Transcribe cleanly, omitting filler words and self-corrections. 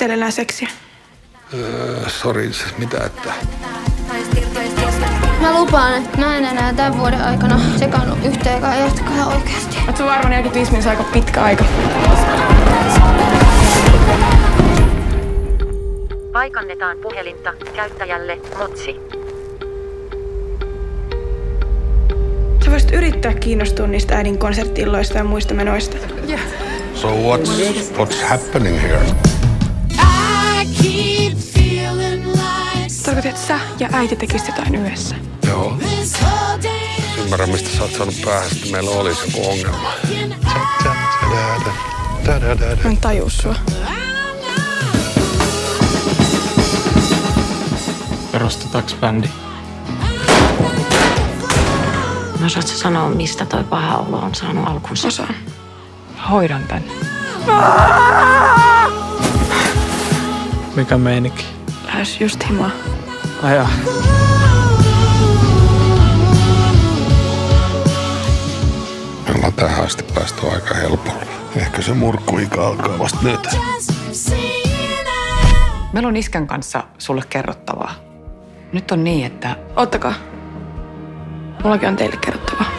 teillä enää seksiä? Sori, siis mitä että... Mä lupaan, että mä en enää tämän vuoden aikana sekannut yhteenkään jätkään oikeasti. Oot sä varma 45 minuuttia aika pitkä aika? Paikannetaan puhelinta käyttäjälle Motsi. Sä voisit yrittää kiinnostua niistä äidin konsertti-illoista ja muista menoista. Yeah. So what's happening here? Tarkoitat, että sä ja äiti tekisitte jotain yhdessä? Joo. Ymmärrän, mistä sä oot saanut päähän, että meillä olisi joku ongelma. Mä en tajua sua. Perustetaanko bändi? No osaatko sanoa, mistä toi paha olo on saanut alkunsa? Osaan. Hoidan tän. Mikä meininki? Lähes just himaa. Ajaa. Me ollaan tähän asti päästy aika helpolla. Ehkä se murkkuika alkaa vasta nyt. Meillä on iskän kanssa sulle kerrottavaa. Nyt on niin, että... Ottakaa. Mullakin on teille kerrottavaa.